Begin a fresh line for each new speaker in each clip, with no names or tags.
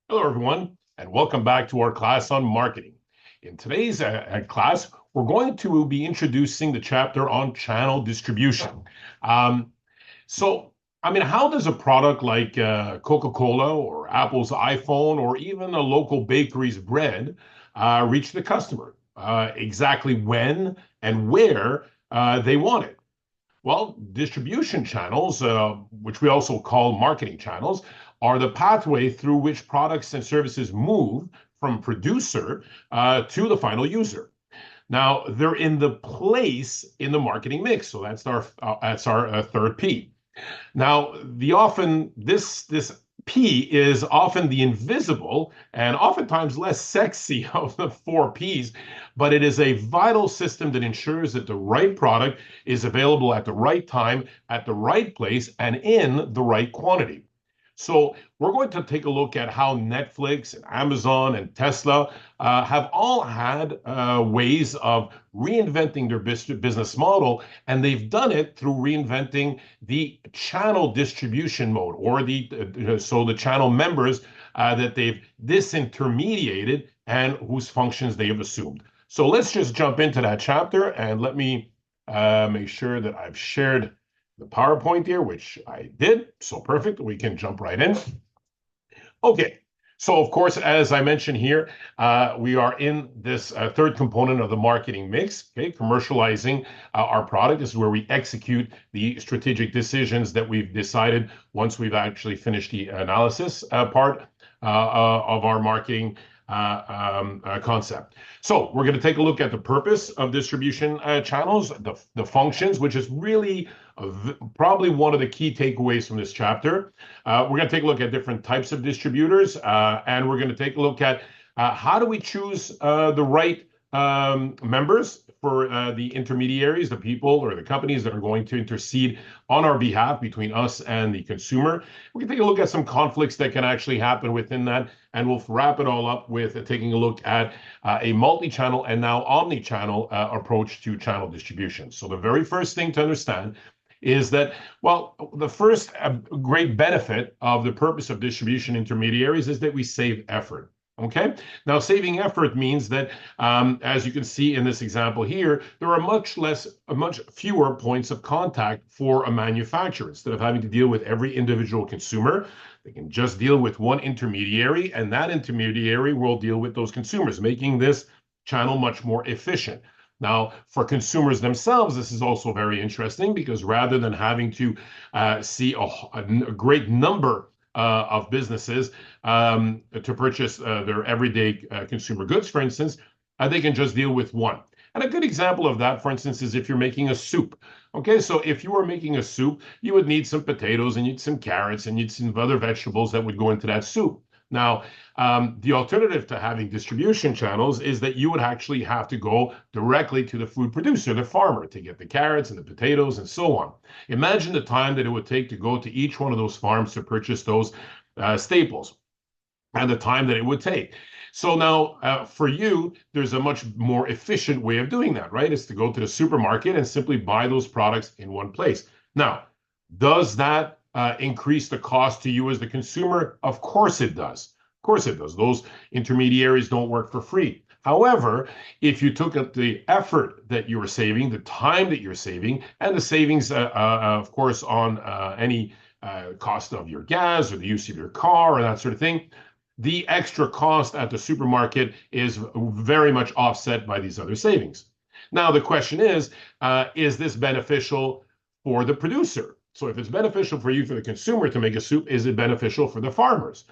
Hello, everyone, and welcome back to our class on marketing. In today's class, we're going to be introducing the chapter on channel distribution. Um, how does a product like Coca-Cola or Apple's iPhone or even a local bakery's bread reach the customer? Exactly when and where they want it? Well, distribution channels, which we also call marketing channels, are the pathway through which products and services move from producer to the final user. Now, they're in the place in the marketing mix, so that's our third P. Now, the often this P is often the invisible and oftentimes less sexy of the four P's, but it is a vital system that ensures that the right product is available at the right time, at the right place, and in the right quantity. So we're going to take a look at how Netflix and Amazon and Tesla have all had ways of reinventing their business model, and they've done it through reinventing the channel distribution mode, or the channel members that they've disintermediated and whose functions they have assumed. So let's just jump into that chapter, and let me make sure that I've shared the PowerPoint here, which I did. So perfect. We can jump right in. Okay. So, of course, as I mentioned here, we are in this third component of the marketing mix, okay, commercializing our product. This is where we execute the strategic decisions that we've decided once we've actually finished the analysis part of our marketing concept. So we're going to take a look at the purpose of distribution channels, the functions, which is really probably one of the key takeaways from this chapter. We're going to take a look at different types of distributors, and we're going to take a look at how do we choose the right members for the intermediaries, the people or the companies that are going to intercede on our behalf between us and the consumer. We can take a look at some conflicts that can actually happen within that, and we'll wrap it all up with taking a look at a multi-channel and now omni-channel approach to channel distribution. So the very first thing to understand is that, well, the first great benefit of the purpose of distribution intermediaries is that we save effort. Okay. Now, saving effort means that, as you can see in this example here, there are much fewer points of contact for a manufacturer. Instead of having to deal with every individual consumer, they can just deal with one intermediary, and that intermediary will deal with those consumers, making this channel much more efficient. Now, for consumers themselves, this is also very interesting because rather than having to see a great number of businesses to purchase their everyday consumer goods, for instance, they can just deal with one. And a good example of that, for instance, is if you're making a soup. Okay, so if you were making a soup, you would need some potatoes and you'd some carrots and you'd some other vegetables that would go into that soup. Now, the alternative to having distribution channels is that you would actually have to go directly to the food producer, the farmer, to get the carrots and the potatoes and so on. Imagine the time that it would take to go to each one of those farms to purchase those staples and the time that it would take. So now, for you, there's a much more efficient way of doing that, right? It's to go to the supermarket and simply buy those products in one place. Now, does that increase the cost to you as the consumer? Of course it does. Of course it does. Those intermediaries don't work for free. However, if you took up the effort that you were saving, the time that you're saving, and the savings, of course, on any cost of your gas or the use of your car or that sort of thing, the extra cost at the supermarket is very much offset by these other savings. Now, the question is this beneficial for the producer? So if it's beneficial for you, for the consumer to make a soup, is it beneficial for the farmers?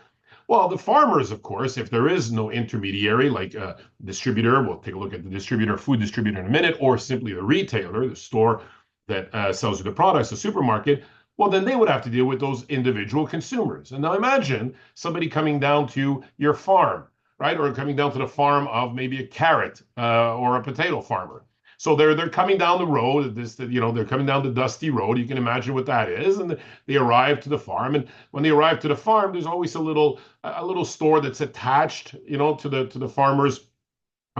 Well, the farmers, of course, if there is no intermediary like a distributor, we'll take a look at the distributor, food distributor in a minute, or simply the retailer, the store that sells you the products, the supermarket, well, then they would have to deal with those individual consumers. And now imagine somebody coming down to your farm, right? Or coming down to the farm of maybe a carrot or a potato farmer. So they're coming down the road. They're coming down the dusty road. You can imagine what that is. And they arrive to the farm. And when they arrive to the farm, there's always a little store that's attached, to the farmer's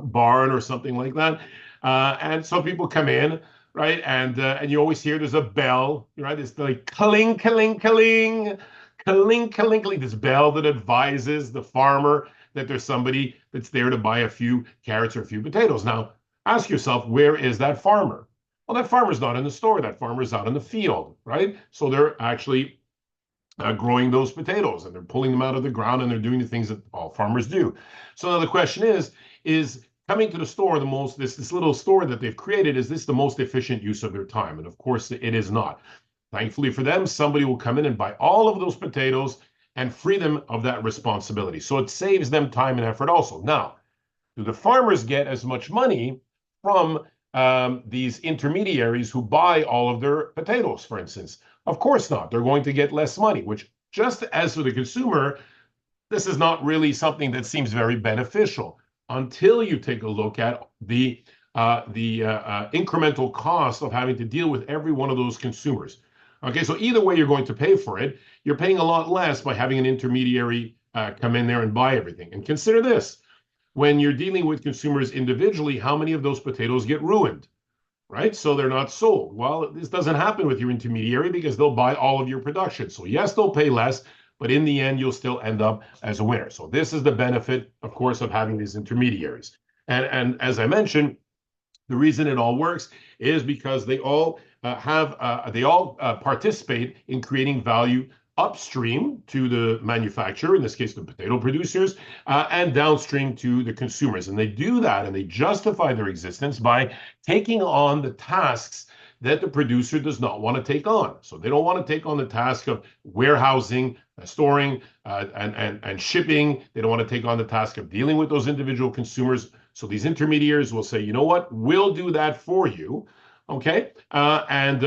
barn or something like that. And so people come in, right? And you always hear there's a bell, right? It's like cling, cling, cling, Kaling, kaling, this bell that advises the farmer that there's somebody that's there to buy a few carrots or a few potatoes. Now, ask yourself, where is that farmer? Well, that farmer's not in the store. That farmer's out in the field, right? So they're actually growing those potatoes and they're pulling them out of the ground and they're doing the things that all farmers do. So now the question is coming to the store this little store that they've created, is this the most efficient use of their time? And of course it is not. Thankfully for them, somebody will come in and buy all of those potatoes and free them of that responsibility. So it saves them time and effort also. Now, do the farmers get as much money from these intermediaries who buy all of their potatoes, for instance? Of course not. They're going to get less money, which, just as for the consumer, this is not really something that seems very beneficial until you take a look at the incremental cost of having to deal with every one of those consumers. Okay, so either way you're going to pay for it, you're paying a lot less by having an intermediary come in there and buy everything. And consider this, when you're dealing with consumers individually, how many of those potatoes get ruined, right? So they're not sold. Well, this doesn't happen with your intermediary because they'll buy all of your production. So yes, they'll pay less, but in the end, you'll still end up as a winner. So this is the benefit, of course, of having these intermediaries. And as I mentioned, the reason it all works is because they all participate in creating value upstream to the manufacturer, in this case, the potato producers, and downstream to the consumers. And they do that and they justify their existence by taking on the tasks that the producer does not want to take on. So they don't want to take on the task of warehousing, storing, and shipping. They don't want to take on the task of dealing with those individual consumers. So these intermediaries will say, you know what, we'll do that for you. Okay, and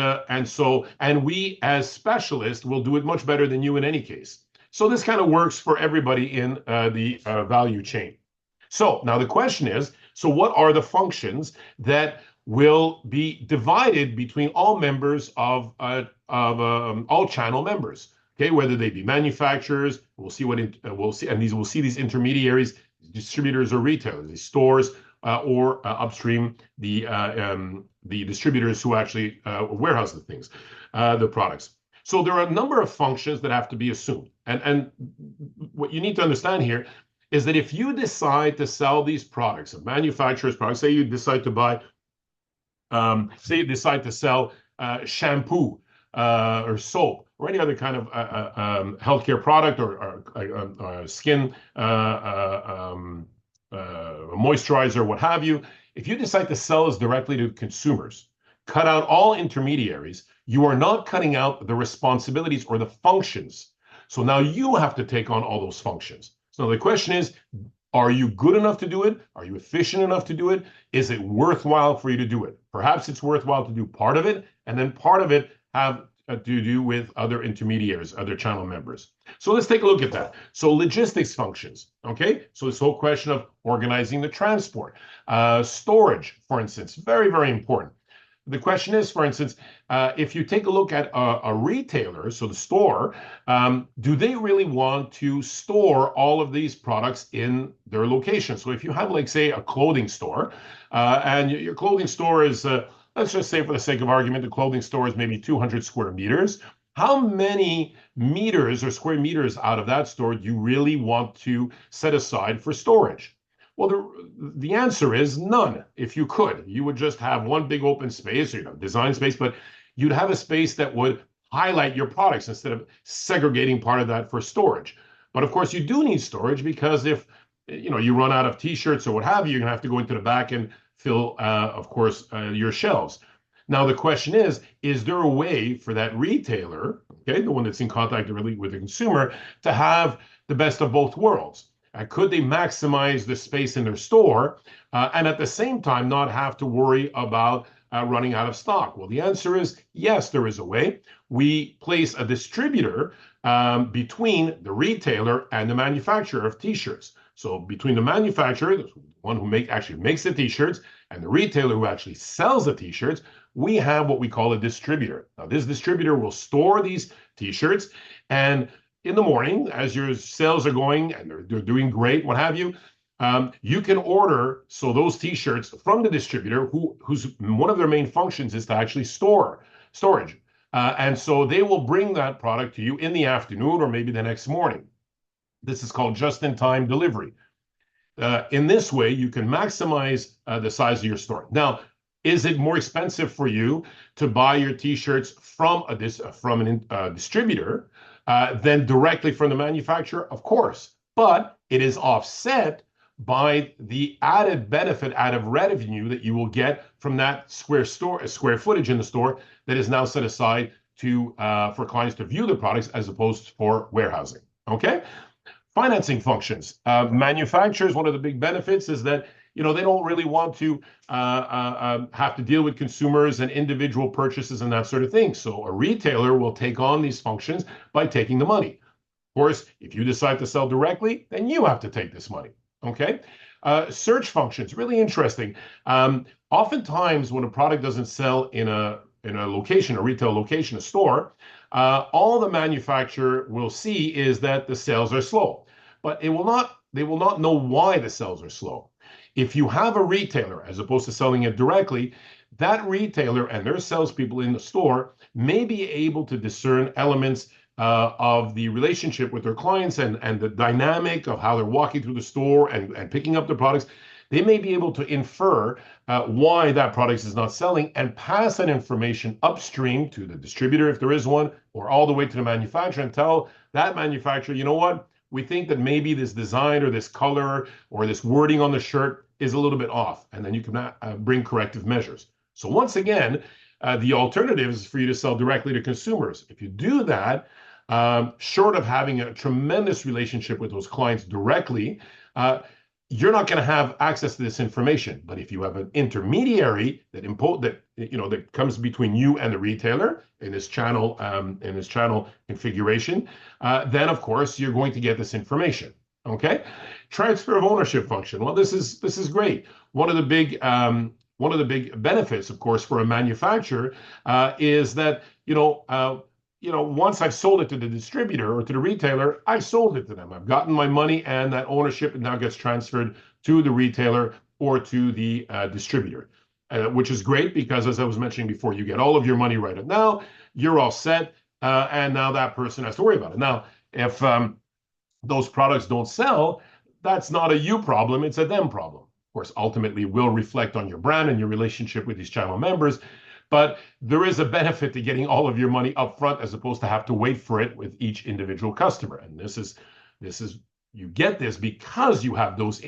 we as specialists will do it much better than you in any case. So this kind of works for everybody in the value chain. So now the question is, so what are the functions that will be divided between all members of all channel members? Okay, whether they be manufacturers, we'll see these intermediaries, distributors or retailers, these stores, or upstream the distributors who actually warehouse the things, the products. So there are a number of functions that have to be assumed. And what you need to understand here is that if you decide to sell these products, a manufacturer's products, say you decide to buy, say you decide to sell shampoo or soap or any other kind of healthcare product or skin moisturizer, what have you. If you decide to sell this directly to consumers, cut out all intermediaries, you are not cutting out the responsibilities or the functions. So now you have to take on all those functions. So the question is, are you good enough to do it? Are you efficient enough to do it? Is it worthwhile for you to do it? Perhaps it's worthwhile to do part of it, and then part of it have to do with other intermediaries, other channel members. So let's take a look at that. So logistics functions, okay? So this whole question of organizing the transport, storage, for instance, very, very important. The question is, for instance, if you take a look at a retailer, so the store, do they really want to store all of these products in their location? So if you have, like, say, a clothing store, and your clothing store is, let's just say for the sake of argument, the clothing store is maybe 200 square meters. How many meters or square meters out of that store do you really want to set aside for storage? Well, the answer is none. If you could, you would just have one big open space, or design space, but you'd have a space that would highlight your products instead of segregating part of that for storage. But of course, you do need storage because if you run out of t-shirts or what have you, you're gonna have to go into the back and fill, of course, your shelves. Now, the question is there a way for that retailer, okay, the one that's in contact really with the consumer, to have the best of both worlds? Could they maximize the space in their store and at the same time not have to worry about running out of stock? Well, the answer is yes, there is a way. We place a distributor between the retailer and the manufacturer of t-shirts. So between the manufacturer, the one who actually makes the t-shirts, and the retailer who actually sells the t-shirts, we have what we call a distributor. Now, this distributor will store these t-shirts, and in the morning, as your sales are going and they're doing great, what have you, you can order those t-shirts from the distributor whose one of their main functions is to actually storage. And so they will bring that product to you in the afternoon or maybe the next morning. This is called just-in-time delivery. In this way, you can maximize the size of your store. Now, is it more expensive for you to buy your T-shirts from a distributor than directly from the manufacturer? Of course, but it is offset by the added benefit out of revenue that you will get from that square footage in the store that is now set aside to for clients to view the products as opposed for warehousing. Okay. Financing functions. Manufacturers, one of the big benefits is that they don't really want to have to deal with consumers and individual purchases and that sort of thing. So a retailer will take on these functions by taking the money. Of course, if you decide to sell directly, then you have to take this money. Okay. Search functions, really interesting. Oftentimes, when a product doesn't sell in a location, a retail location, a store, all the manufacturer will see is that the sales are slow, but they will not know why the sales are slow. If you have a retailer, as opposed to selling it directly, that retailer and their salespeople in the store may be able to discern elements of the relationship with their clients and the dynamic of how they're walking through the store and picking up the products. They may be able to infer why that product is not selling and pass that information upstream to the distributor, if there is one, or all the way to the manufacturer and tell that manufacturer, you know what, we think that maybe this design or this color or this wording on the shirt is a little bit off. And then you can bring corrective measures. So once again, the alternative is for you to sell directly to consumers. If you do that, short of having a tremendous relationship with those clients directly, you're not going to have access to this information. But if you have an intermediary that comes between you and the retailer in this channel configuration, then of course you're going to get this information. Okay, transfer of ownership function. Well, this is great. One of the big benefits, of course, for a manufacturer is that once I've sold it to the distributor or to the retailer, I've sold it to them. I've gotten my money, and that ownership now gets transferred to the retailer or to the distributor, which is great because, as I was mentioning before, you get all of your money right now. You're all set, and now that person has to worry about it. Now, if those products don't sell, that's not a you problem, it's a them problem. Of course, ultimately, it will reflect on your brand and your relationship with these channel members. But there is a benefit to getting all of your money up front as opposed to have to wait for it with each individual customer. And this is you get this because you have those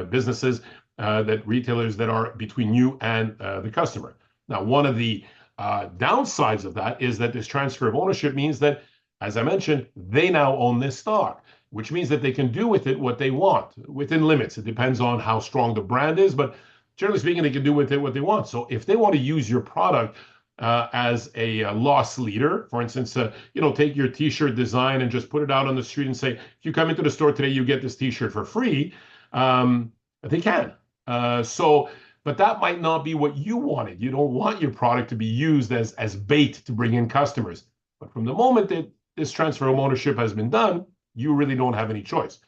businesses that retailers that are between you and the customer. Now, one of the downsides of that is that this transfer of ownership means that, as I mentioned, they now own this stock, which means that they can do with it what they want within limits. It depends on how strong the brand is, but generally speaking, they can do with it what they want. So if they want to use your product as a loss leader, for instance, take your T-shirt design and just put it out on the street and say, if you come into the store today, you get this T-shirt for free, they can. But that might not be what you wanted. You don't want your product to be used as bait to bring in customers. But from the moment that this transfer of ownership has been done, you really don't have any choice.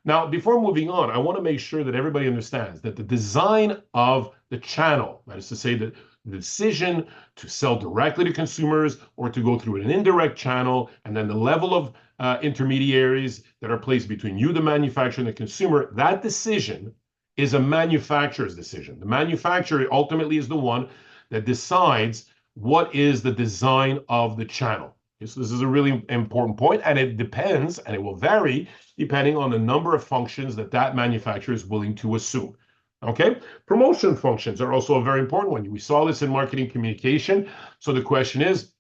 Now, before moving on, I want to make sure that everybody understands that the design of the channel, that is to say, that the decision to sell directly to consumers or to go through an indirect channel, and then the level of intermediaries that are placed between you, the manufacturer, and the consumer, that decision is a manufacturer's decision. The manufacturer ultimately is the one that decides what is the design of the channel. So this is a really important point, and it depends, and it will vary depending on the number of functions that manufacturer is willing to assume. Okay, promotion functions are also a very important one. We saw this in marketing communication. So the question is,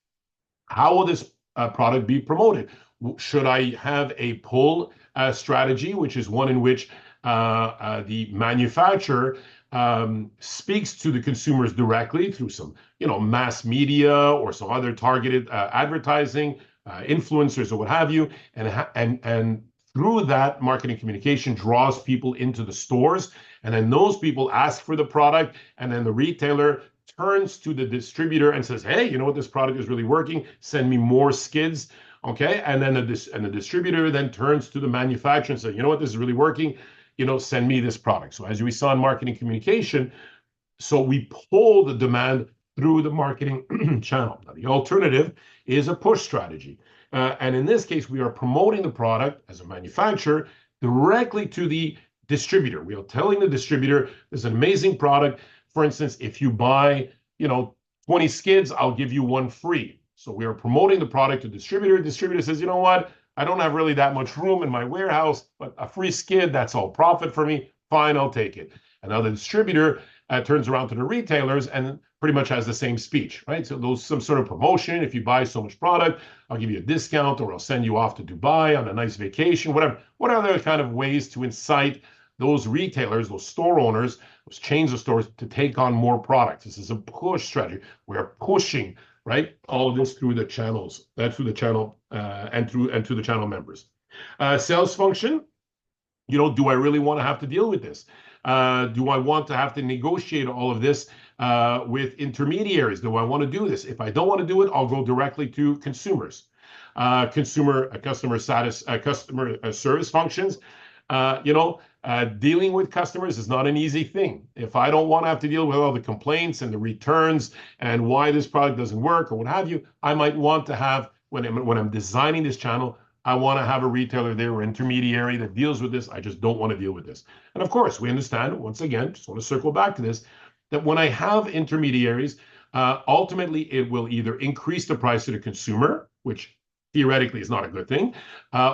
how will this product be promoted? Should I have a pull strategy, which is one in which the manufacturer speaks to the consumers directly through some, mass media or some other targeted advertising, influencers or what have you, and through that marketing communication draws people into the stores, and then those people ask for the product, and then the retailer turns to the distributor and says, hey, you know what, this product is really working, send me more skids. Okay, and then the distributor then turns to the manufacturer and says, you know what, this is really working, send me this product. So as we saw in marketing communication, so we pull the demand through the marketing channel. Now, the alternative is a push strategy. And in this case, we are promoting the product as a manufacturer directly to the distributor. We are telling the distributor there's an amazing product. For instance, if you buy, 20 skids, I'll give you one free. So we are promoting the product to distributor. Distributor says, you know what? I don't have really that much room in my warehouse, but a free skid, that's all profit for me. Fine, I'll take it. And now the distributor turns around to the retailers and pretty much has the same speech, right? So those some sort of promotion. If you buy so much product, I'll give you a discount, or I'll send you off to Dubai on a nice vacation, whatever. What are the kind of ways to incite those retailers, those store owners, those chains of stores to take on more products? This is a push strategy. We are pushing, right, all of this through the channels, through the channel and to the channel members. Sales function. Do I really want to have to deal with this? Do I want to have to negotiate all of this with intermediaries? Do I want to do this? If I don't want to do it, I'll go directly to consumers. Customer service functions. Dealing with customers is not an easy thing. If I don't want to have to deal with all the complaints and the returns and why this product doesn't work or what have you, I might want to have, when I'm designing this channel, I want to have a retailer there or intermediary that deals with this. I just don't want to deal with this. And of course, we understand, once again, just want to circle back to this, that when I have intermediaries, ultimately it will either increase the price to the consumer, which theoretically is not a good thing,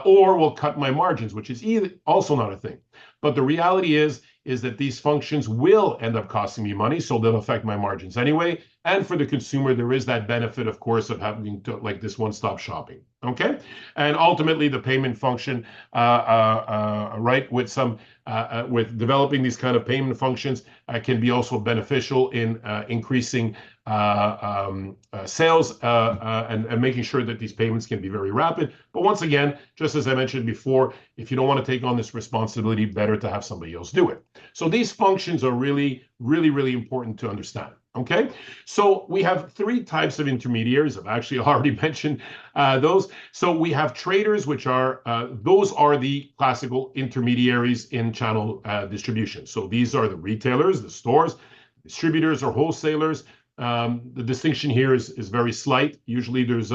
or will cut my margins, which is also not a thing. But the reality is that these functions will end up costing me money, so they'll affect my margins anyway. And for the consumer, there is that benefit, of course, of having to, like, this one-stop shopping. Okay, and ultimately the payment function, right, with developing these kind of payment functions, can be also beneficial in increasing sales and making sure that these payments can be very rapid. But once again, just as I mentioned before, if you don't want to take on this responsibility, better to have somebody else do it. So these functions are really, really, really important to understand. Okay, so we have three types of intermediaries. I've actually already mentioned those. So we have traders, which are those are the classical intermediaries in channel distribution. So these are the retailers, the stores, distributors or wholesalers. The distinction here is very slight. Usually there's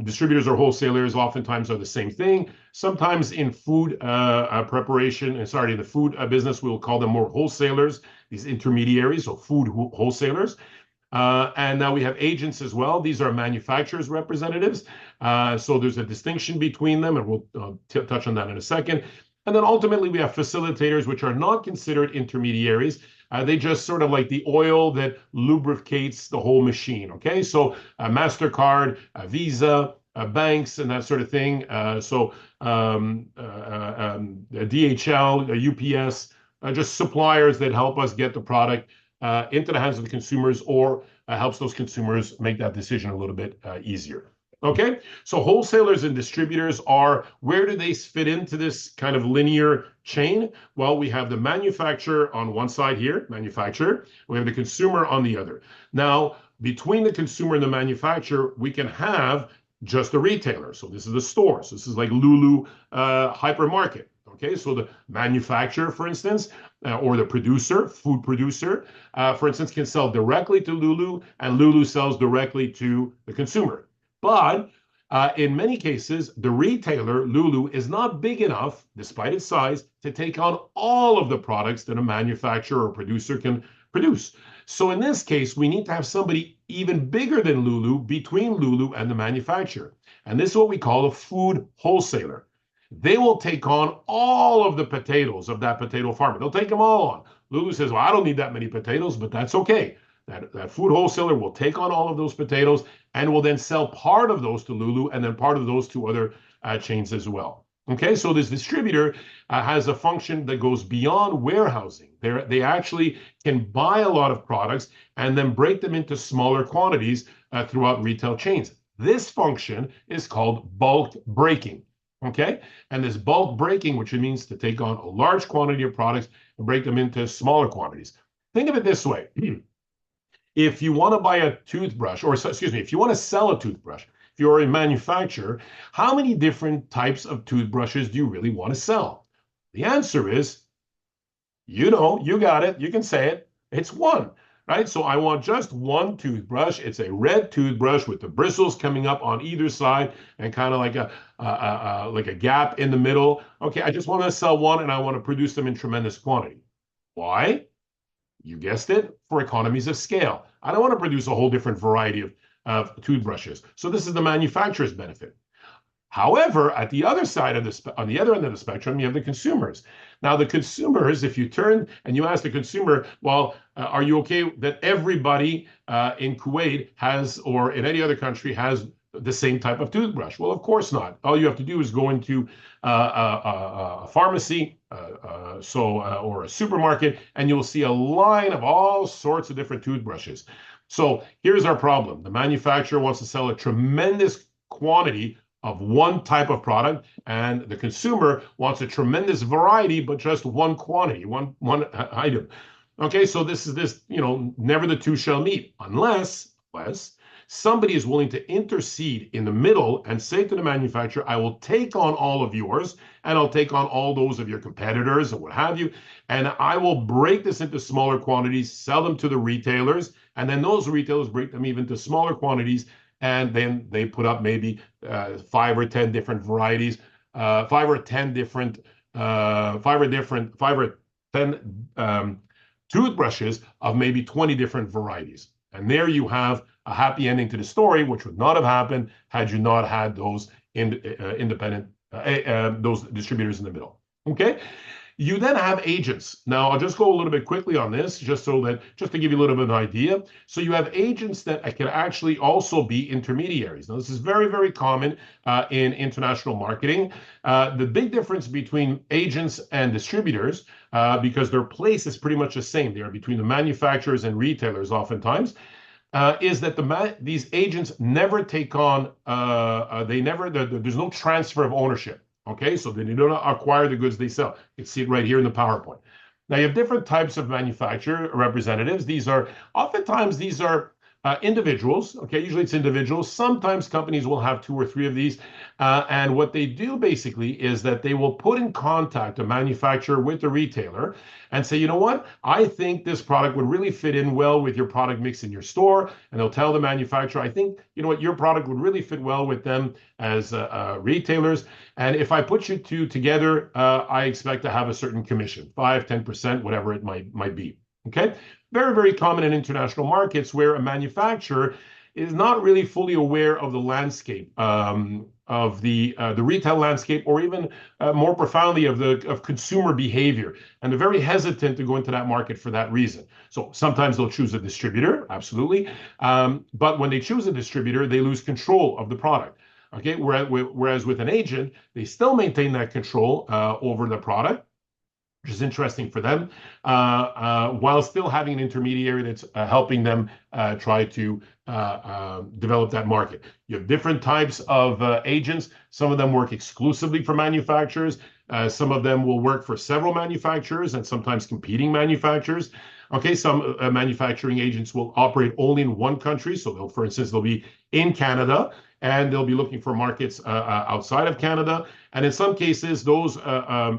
distributors or wholesalers oftentimes are the same thing. Sometimes in food preparation, in the food business, we'll call them more wholesalers, these intermediaries, so food wholesalers. And now we have agents as well. These are manufacturers' representatives. So there's a distinction between them, and we'll touch on that in a second. And then ultimately we have facilitators, which are not considered intermediaries. They just sort of like the oil that lubricates the whole machine, okay? So MasterCard, Visa, banks, and that sort of thing. DHL, UPS, just suppliers that help us get the product into the hands of the consumers, or helps those consumers make that decision a little bit easier. Okay, so wholesalers and distributors are, where do they fit into this kind of linear chain? Well, we have the manufacturer on one side here, manufacturer. We have the consumer on the other. Now, between the consumer and the manufacturer, we can have just a retailer. So this is the store. So this is like Lulu hypermarket. Okay, so the manufacturer, for instance, or the producer, food producer, for instance, can sell directly to Lulu, and Lulu sells directly to the consumer. But in many cases, the retailer, Lulu, is not big enough, despite its size, to take on all of the products that a manufacturer or producer can produce. So in this case, we need to have somebody even bigger than Lulu between Lulu and the manufacturer. And this is what we call a food wholesaler. They will take on all of the potatoes of that potato farmer. They'll take them all on. Lulu says, well, I don't need that many potatoes, but that's okay. That food wholesaler will take on all of those potatoes and will then sell part of those to Lulu and then part of those to other chains as well. Okay, so this distributor has a function that goes beyond warehousing. They actually can buy a lot of products and then break them into smaller quantities throughout retail chains. This function is called bulk breaking. Okay, and this bulk breaking, which means to take on a large quantity of products and break them into smaller quantities. Think of it this way. If you want to buy a toothbrush, or excuse me, if you want to sell a toothbrush, if you're a manufacturer, how many different types of toothbrushes do you really want to sell? The answer is, you got it, you can say it, it's one. right? So I want just one toothbrush. It's a red toothbrush with the bristles coming up on either side and kind of like a gap in the middle. Okay, I just want to sell one and I want to produce them in tremendous quantity. Why? You guessed it, for economies of scale. I don't want to produce a whole different variety of toothbrushes. So this is the manufacturer's benefit. However, at the other side of on the other end of the spectrum, you have the consumers. Now, the consumers, if you turn and you ask the consumer, well, are you okay that everybody in Kuwait has, or in any other country has the same type of toothbrush? Well, of course not. All you have to do is go into a pharmacy, or a supermarket, and you'll see a line of all sorts of different toothbrushes. So here's our problem. The manufacturer wants to sell a tremendous quantity of one type of product, and the consumer wants a tremendous variety, but just one quantity, one item. Okay, so this, never the two shall meet unless somebody is willing to intercede in the middle and say to the manufacturer, I will take on all of yours, and I'll take on all those of your competitors and what have you, and I will break this into smaller quantities, sell them to the retailers, and then those retailers break them even to smaller quantities, and then they put up maybe 5 or 10 different varieties, 5 or 10 toothbrushes of maybe 20 different varieties. And there you have a happy ending to the story, which would not have happened had you not had those those distributors in the middle. Okay. You then have agents. Now, I'll just go a little bit quickly on this, just to give you a little bit of an idea. So you have agents that can actually also be intermediaries. Now, this is very, very common in international marketing. The big difference between agents and distributors, because their place is pretty much the same, they are between the manufacturers and retailers oftentimes, is that these agents never take on, there's no transfer of ownership. Okay, so they do not acquire the goods they sell. You can see it right here in the PowerPoint. Now you have different types of manufacturer representatives. Oftentimes these are individuals. Okay, usually it's individuals. Sometimes companies will have 2 or 3 of these. And what they do basically is that they will put in contact a manufacturer with the retailer and say, you know what, I think this product would really fit in well with your product mix in your store. And they'll tell the manufacturer, I think, you know what, your product would really fit well with them as retailers. And if I put you two together, I expect to have a certain commission, 5, 10%, whatever it might be. Okay, very, very common in international markets where a manufacturer is not really fully aware of the landscape, of the retail landscape, or even more profoundly of consumer behavior, and they're very hesitant to go into that market for that reason. So sometimes they'll choose a distributor, absolutely, but when they choose a distributor, they lose control of the product. Okay, whereas with an agent, they still maintain that control over the product, which is interesting for them, while still having an intermediary that's helping them try to develop that market. You have different types of agents. Some of them work exclusively for manufacturers. Some of them will work for several manufacturers and sometimes competing manufacturers. Okay, some manufacturing agents will operate only in one country. So for instance, they'll be in Canada, and they'll be looking for markets outside of Canada. And in some cases, those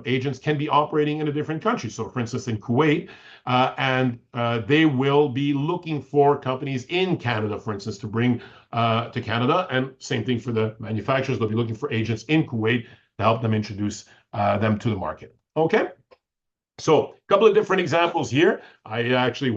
agents can be operating in a different country. So for instance, in Kuwait, and they will be looking for companies in Canada, for instance, to bring to Canada. And same thing for the manufacturers. They'll be looking for agents in Kuwait to help them introduce them to the market. Okay. So a couple of different examples here. I actually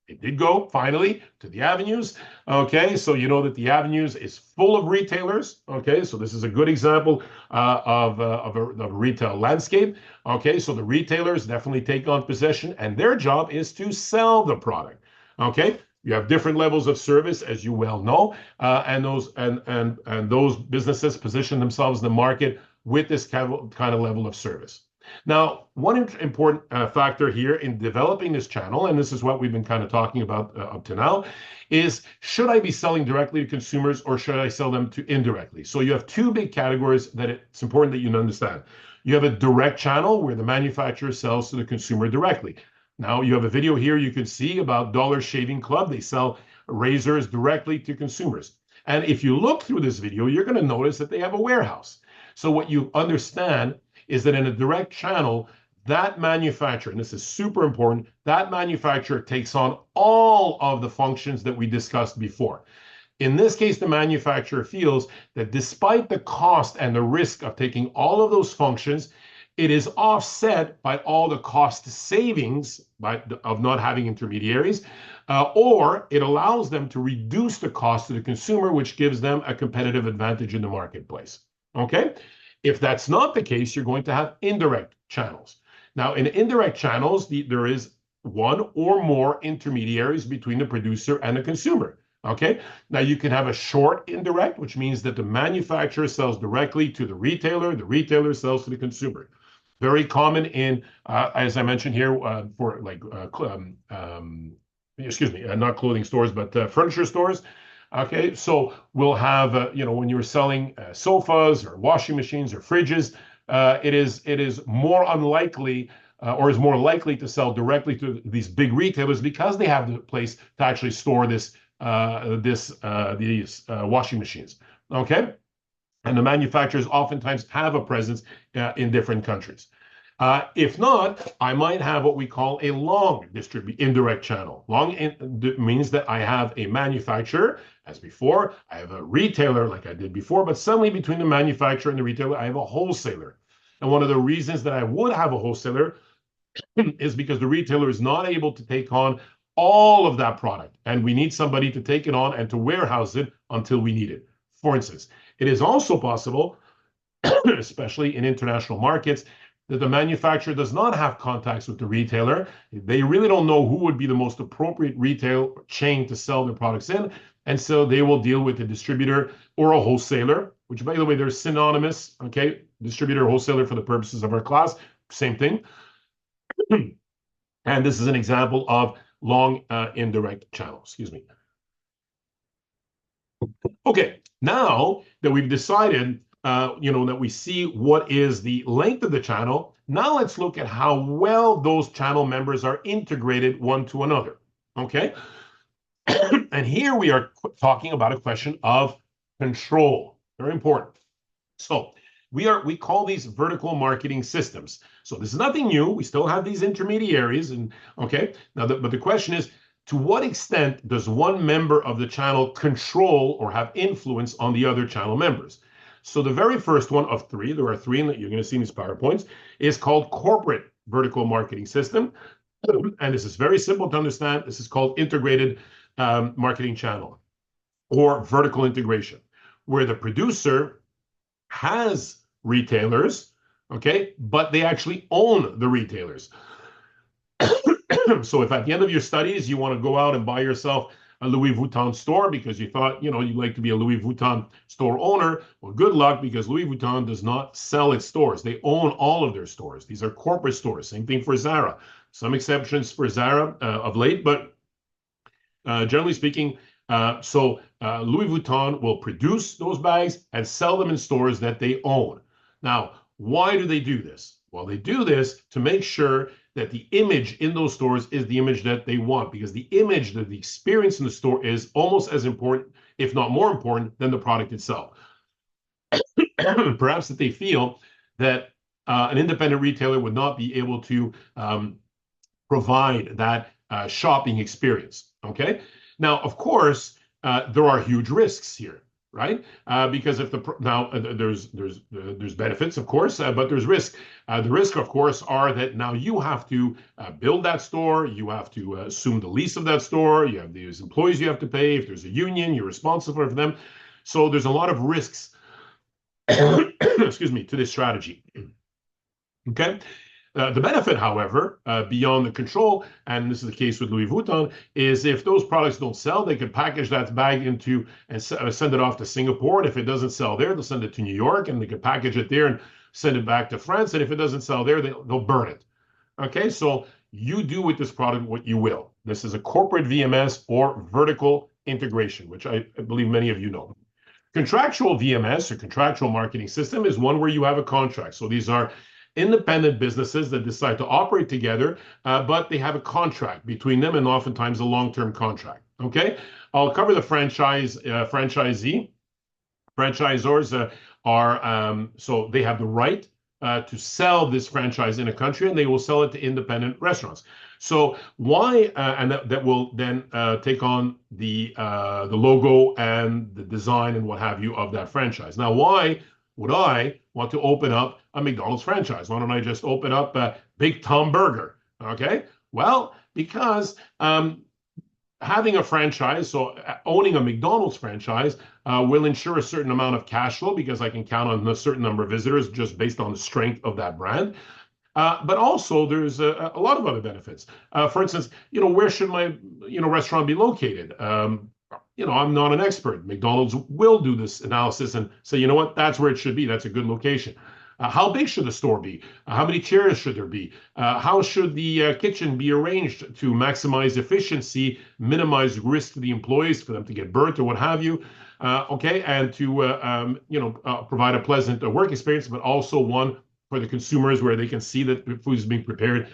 it did go finally to the Avenues. Okay, so you know that the Avenues is full of retailers. Okay, so this is a good example of a retail landscape. Okay, so the retailers definitely take on possession, and their job is to sell the product. Okay, you have different levels of service, as you well know, and those businesses position themselves in the market with this kind of level of service. Now, one important factor here in developing this channel, and this is what we've been kind of talking about up to now, is should I be selling directly to consumers or should I sell them to indirectly? So you have 2 big categories that it's important that you understand. You have a direct channel where the manufacturer sells to the consumer directly. Now, you have a video here you can see about Dollar Shaving Club. They sell razors directly to consumers. And if you look through this video, you're going to notice that they have a warehouse. So what you understand is that in a direct channel, that manufacturer, and this is super important, that manufacturer takes on all of the functions that we discussed before. In this case, the manufacturer feels that despite the cost and the risk of taking all of those functions, it is offset by all the cost savings of not having intermediaries, or it allows them to reduce the cost to the consumer, which gives them a competitive advantage in the marketplace. Okay? If that's not the case, you're going to have indirect channels. Now, in indirect channels, there is one or more intermediaries between the producer and the consumer. Okay, now you can have a short indirect, which means that the manufacturer sells directly to the retailer sells to the consumer. Very common in, as I mentioned here, for like, not clothing stores, but furniture stores. Okay, so we'll have, when you're selling sofas or washing machines or fridges, it is more unlikely or is more likely to sell directly to these big retailers because they have the place to actually store these washing machines. Okay, and the manufacturers oftentimes have a presence in different countries. If not, I might have what we call a long indirect channel. Long means that I have a manufacturer, as before, I have a retailer like I did before, but suddenly between the manufacturer and the retailer, I have a wholesaler. And one of the reasons that I would have a wholesaler is because the retailer is not able to take on all of that product, and we need somebody to take it on and to warehouse it until we need it. For instance, it is also possible, especially in international markets, that the manufacturer does not have contacts with the retailer. They really don't know who would be the most appropriate retail chain to sell their products in, and so they will deal with a distributor or a wholesaler, which, by the way, they're synonymous, okay? Distributor, wholesaler for the purposes of our class, same thing. And this is an example of long indirect channel. Excuse me. Okay, now that we've decided, that we see what is the length of the channel, now let's look at how well those channel members are integrated one to another. Okay, and here we are talking about a question of control. Very important. So we call these vertical marketing systems. So this is nothing new. We still have these intermediaries, and okay. Now, but the question is, to what extent does one member of the channel control or have influence on the other channel members? So the very first one of three, there are three, and you're going to see in these PowerPoints, is called corporate vertical marketing system. And this is very simple to understand. This is called integrated marketing channel or vertical integration, where the producer has retailers, okay, but they actually own the retailers. So if at the end of your studies you want to go out and buy yourself a Louis Vuitton store because you thought, you'd like to be a Louis Vuitton store owner, well, good luck, because Louis Vuitton does not sell its stores. They own all of their stores. These are corporate stores. Same thing for Zara. Some exceptions for Zara of late, but generally speaking, Louis Vuitton will produce those bags and sell them in stores that they own. Now, why do they do this? Well, they do this to make sure that the image in those stores is the image that they want, because the image, the experience in the store is almost as important, if not more important, than the product itself. Perhaps that they feel that an independent retailer would not be able to provide that shopping experience, okay? Now, of course, there are huge risks here, right? Because if there's benefits, of course, but there's risk. The risk, of course, are that now you have to build that store, you have to assume the lease of that store, you have these employees you have to pay. If there's a union, you're responsible for them. So there's a lot of risks, excuse me, to this strategy. Okay. The benefit, however, beyond the control, and this is the case with Louis Vuitton, is if those products don't sell, they could package that bag into and send it off to Singapore. And if it doesn't sell there, they'll send it to New York, and they could package it there and send it back to France. And if it doesn't sell there, they'll burn it. Okay, so you do with this product what you will. This is a corporate VMS or vertical integration, which I believe many of you know. Contractual VMS or contractual marketing system is one where you have a contract. So these are independent businesses that decide to operate together, but they have a contract between them, and oftentimes a long-term contract. Okay, I'll cover the franchisee. Franchisors are so they have the right to sell this franchise in a country, and they will sell it to independent restaurants. So why, and that will then take on the logo and the design and what have you of that franchise. Now, why would I want to open up a McDonald's franchise? Why don't I just open up a Big Tom Burger? Okay, well, because having a franchise, so owning a McDonald's franchise, will ensure a certain amount of cash flow because I can count on a certain number of visitors just based on the strength of that brand. But also, there's a lot of other benefits. For instance, where should my restaurant be located? I'm not an expert. McDonald's will do this analysis and say, you know what, that's where it should be. That's a good location. How big should the store be? How many chairs should there be? How should the kitchen be arranged to maximize efficiency, minimize risk to the employees for them to get burnt or what have you? Okay, and to provide a pleasant work experience, but also one for the consumers where they can see that the food is being prepared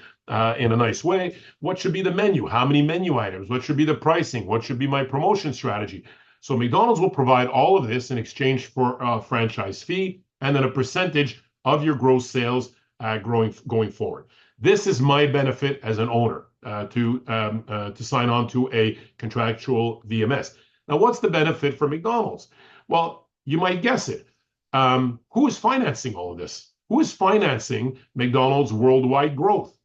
in a nice way. What should be the menu? How many menu items? What should be the pricing? What should be my promotion strategy? So McDonald's will provide all of this in exchange for a franchise fee and then a percentage of your gross sales going forward. This is my benefit as an owner to sign on to a contractual VMS. Now, what's the benefit for McDonald's? Well, you might guess it. Who is financing all of this? Who is financing McDonald's worldwide growth?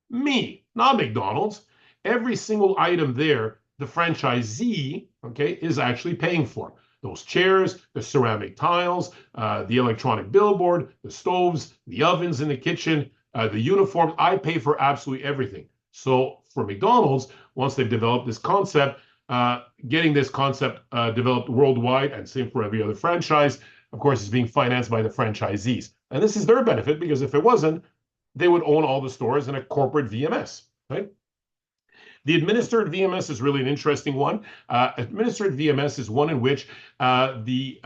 Me, not McDonald's. Every single item there, the franchisee, okay, is actually paying for. Those chairs, the ceramic tiles, the electronic billboard, the stoves, the ovens in the kitchen, the uniforms. I pay for absolutely everything. So for McDonald's, once they've developed this concept, getting this concept developed worldwide, and same for every other franchise, of course, is being financed by the franchisees. And this is their benefit because if it wasn't, they would own all the stores in a corporate VMS, right? The administered VMS is really an interesting one. Administered VMS is one in which the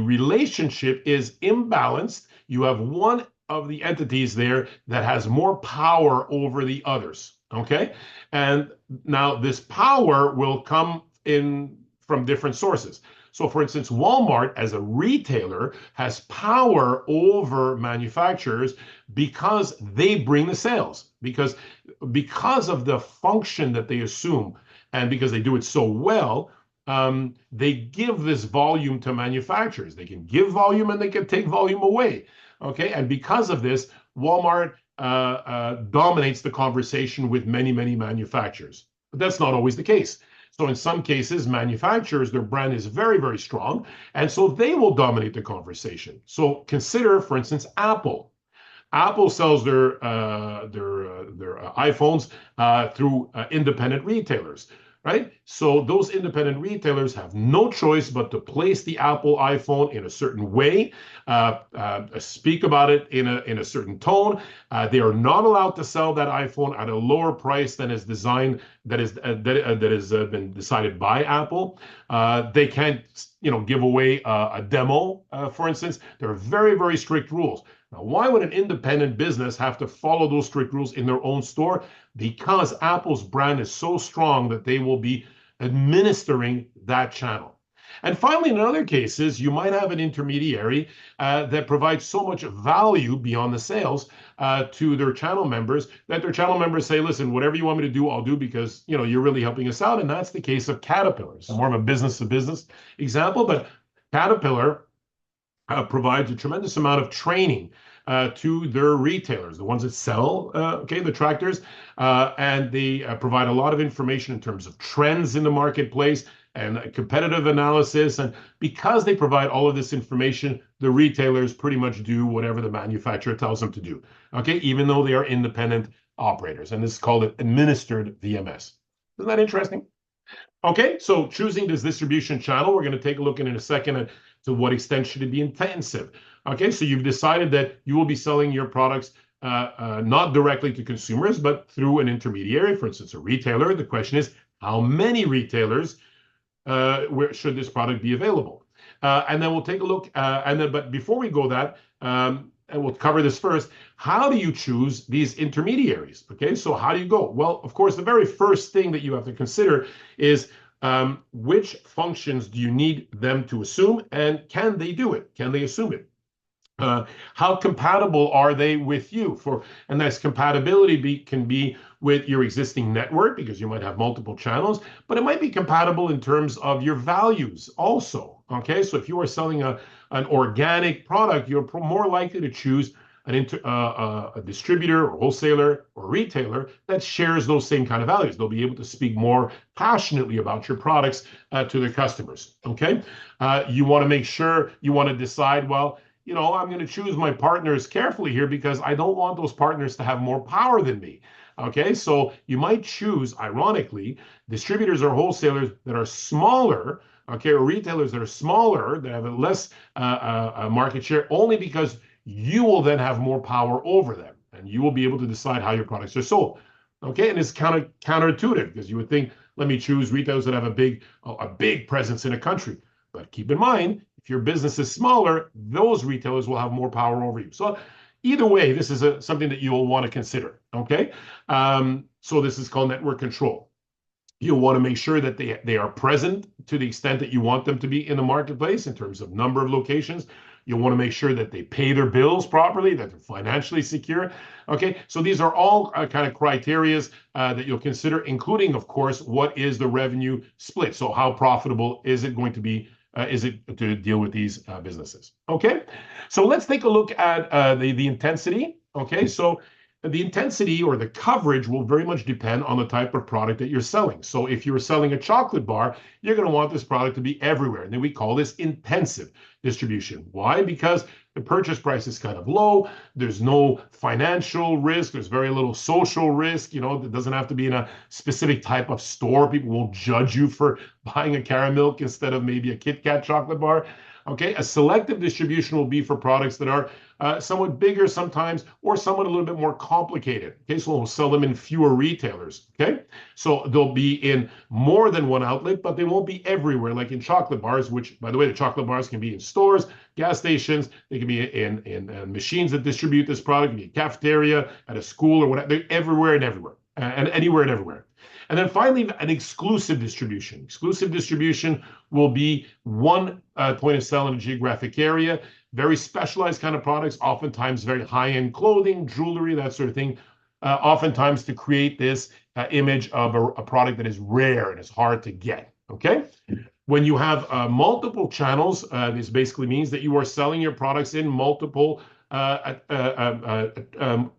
relationship is imbalanced. You have one of the entities there that has more power over the others, okay? And now this power will come in from different sources. So for instance, Walmart as a retailer has power over manufacturers because they bring the sales, because of the function that they assume, and because they do it so well, they give this volume to manufacturers. They can give volume and they can take volume away, okay? And because of this, Walmart dominates the conversation with many, many manufacturers. But that's not always the case. So in some cases, manufacturers, their brand is very, very strong, and so they will dominate the conversation. So consider, for instance, Apple. Apple sells their iPhones through independent retailers, right? So those independent retailers have no choice but to place the Apple iPhone in a certain way, speak about it in a certain tone. They are not allowed to sell that iPhone at a lower price than is designed, that has been decided by Apple. They can't, give away a demo, for instance. There are very, very strict rules. Now, why would an independent business have to follow those strict rules in their own store? Because Apple's brand is so strong that they will be administering that channel. And finally, in other cases, you might have an intermediary that provides so much value beyond the sales to their channel members that their channel members say, listen, whatever you want me to do, I'll do because you're really helping us out. And that's the case of Caterpillar. It's more of a business-to-business example, but Caterpillar provides a tremendous amount of training to their retailers, the ones that sell, the tractors, and they provide a lot of information in terms of trends in the marketplace and competitive analysis. And because they provide all of this information, the retailers pretty much do whatever the manufacturer tells them to do, okay, even though they are independent operators. And this is called an administered VMS. Isn't that interesting? Okay, so choosing this distribution channel, we're going to take a look in a second at to what extent should it be intensive. Okay, so you've decided that you will be selling your products not directly to consumers, but through an intermediary, for instance, a retailer. The question is, how many retailers where should this product be available? And then we'll take a look, but before we go that, and we'll cover this first, how do you choose these intermediaries? Okay, so how do you go? Well, of course, the very first thing that you have to consider is which functions do you need them to assume, and can they do it? Can they assume it? How compatible are they with you? And that's compatibility can be with your existing network because you might have multiple channels, but it might be compatible in terms of your values also. Okay, so if you are selling an organic product, you're more likely to choose a distributor or wholesaler or retailer that shares those same kind of values. They'll be able to speak more passionately about your products to their customers. Okay, you want to make sure you want to decide, well, I'm going to choose my partners carefully here because I don't want those partners to have more power than me. Okay, so you might choose, ironically, distributors or wholesalers that are smaller, okay, or retailers that are smaller, that have a less market share, only because you will then have more power over them and you will be able to decide how your products are sold. Okay, and it's counterintuitive because you would think, let me choose retailers that have a big presence in a country. But keep in mind, if your business is smaller, those retailers will have more power over you. So either way, this is something that you'll want to consider. Okay, so this is called network control. You'll want to make sure that they are present to the extent that you want them to be in the marketplace in terms of number of locations. You'll want to make sure that they pay their bills properly, that they're financially secure. Okay, so these are all kind of criterias that you'll consider, including, of course, what is the revenue split? So how profitable is it going to be? Is it to deal with these businesses? Okay, so let's take a look at the intensity. Okay, so the intensity or the coverage will very much depend on the type of product that you're selling. So if you're selling a chocolate bar, you're going to want this product to be everywhere. And then we call this intensive distribution. Why? Because the purchase price is kind of low. There's no financial risk. There's very little social risk. It doesn't have to be in a specific type of store. People won't judge you for buying a Caramilk instead of maybe a Kit Kat chocolate bar. Okay, a selective distribution will be for products that are somewhat bigger sometimes or somewhat a little bit more complicated. Okay, so we'll sell them in fewer retailers. Okay, so they'll be in more than one outlet, but they won't be everywhere like in chocolate bars, which, by the way, the chocolate bars can be in stores, gas stations, they can be in machines that distribute this product, it can be a cafeteria, at a school or whatever. They're everywhere and everywhere, and anywhere and everywhere. And then finally, an exclusive distribution. Exclusive distribution will be one point of sale in a geographic area, very specialized kind of products, oftentimes very high-end clothing, jewelry, that sort of thing, oftentimes to create this image of a product that is rare and is hard to get, okay? When you have multiple channels, this basically means that you are selling your products in multiple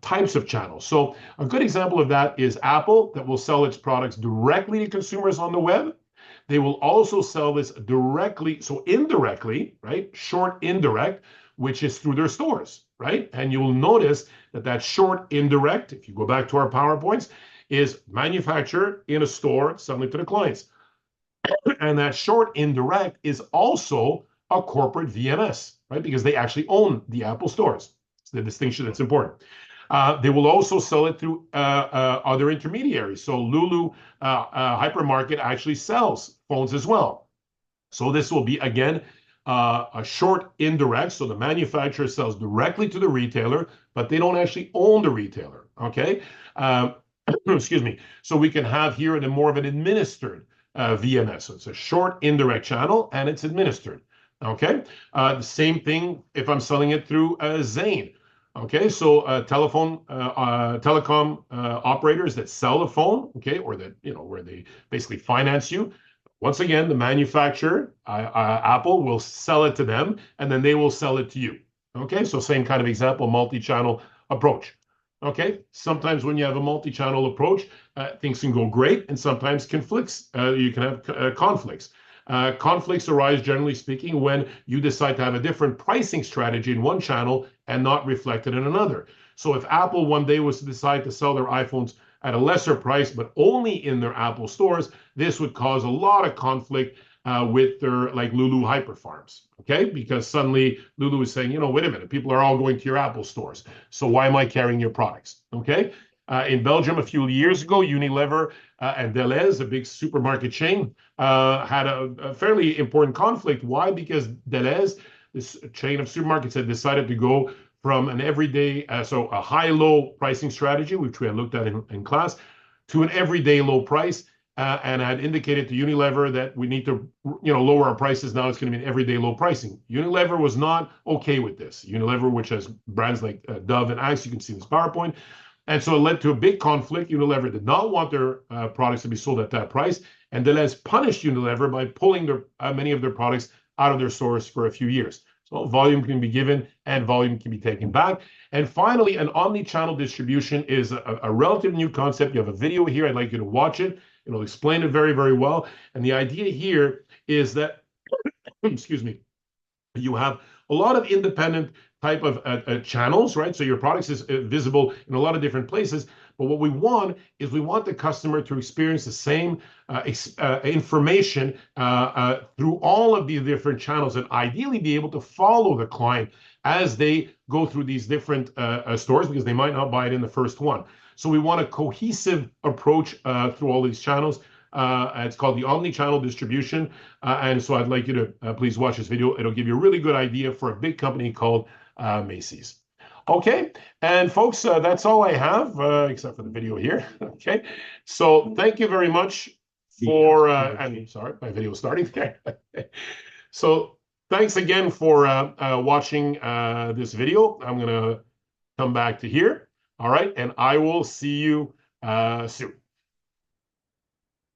types of channels. So a good example of that is Apple, that will sell its products directly to consumers on the web. They will also sell this directly, so indirectly, right? Short indirect, which is through their stores, right? And you'll notice that short indirect, if you go back to our PowerPoints, is manufactured in a store, selling to the clients. And that short indirect is also a corporate VMS, right? Because they actually own the Apple stores. It's the distinction that's important. They will also sell it through other intermediaries. So Lulu Hypermarket actually sells phones as well. So this will be, again, a short indirect. So the manufacturer sells directly to the retailer, but they don't actually own the retailer, okay? Excuse me. So we can have here more of an administered VMS. So it's a short indirect channel and it's administered. Okay. The same thing if I'm selling it through Zain. Okay. So telecom operators that sell the phone, okay, or that, where they basically finance you. Once again, the manufacturer, Apple, will sell it to them and then they will sell it to you. Okay. So same kind of example, multi-channel approach. Okay, sometimes when you have a multi-channel approach, things can go great, and sometimes you can have conflicts. Conflicts arise, generally speaking, when you decide to have a different pricing strategy in one channel and not reflected in another. So if Apple one day was to decide to sell their iPhones at a lesser price, but only in their Apple stores, this would cause a lot of conflict with their Lulu Hyper Farms, okay? Because suddenly Lulu is saying, wait a minute, people are all going to your Apple stores, so why am I carrying your products, okay? In Belgium, a few years ago, Unilever and Delhaize, a big supermarket chain, had a fairly important conflict. Why? Because Delhaize, this chain of supermarkets, had decided to go from an everyday, so a high-low pricing strategy, which we had looked at in class, to an everyday low price. and I had indicated to Unilever that we need to, lower our prices. Now it's going to be an everyday low pricing. Unilever was not okay with this. Unilever, which has brands like Dove and Axe, you can see in this PowerPoint. And so it led to a big conflict. Unilever did not want their products to be sold at that price. And Delhaize punished Unilever by pulling many of their products out of their stores for a few years. So volume can be given and volume can be taken back. And finally, an omni-channel distribution is a relative new concept. You have a video here. I'd like you to watch it. It'll explain it very, very well. And the idea here is that, excuse me, you have a lot of independent type of channels, right? So your products is visible in a lot of different places. But what we want is we want the customer to experience the same information through all of these different channels, and ideally be able to follow the client as they go through these different stores, because they might not buy it in the first one. So we want a cohesive approach through all these channels. It's called the omni-channel distribution. And so I'd like you to please watch this video. It'll give you a really good idea for a big company called Macy's. Okay, and folks, that's all I have, except for the video here. Okay, so thank you very much for, and sorry, my video is starting there. So thanks again for watching this video. I'm gonna come back to here. All right, and I will see you soon.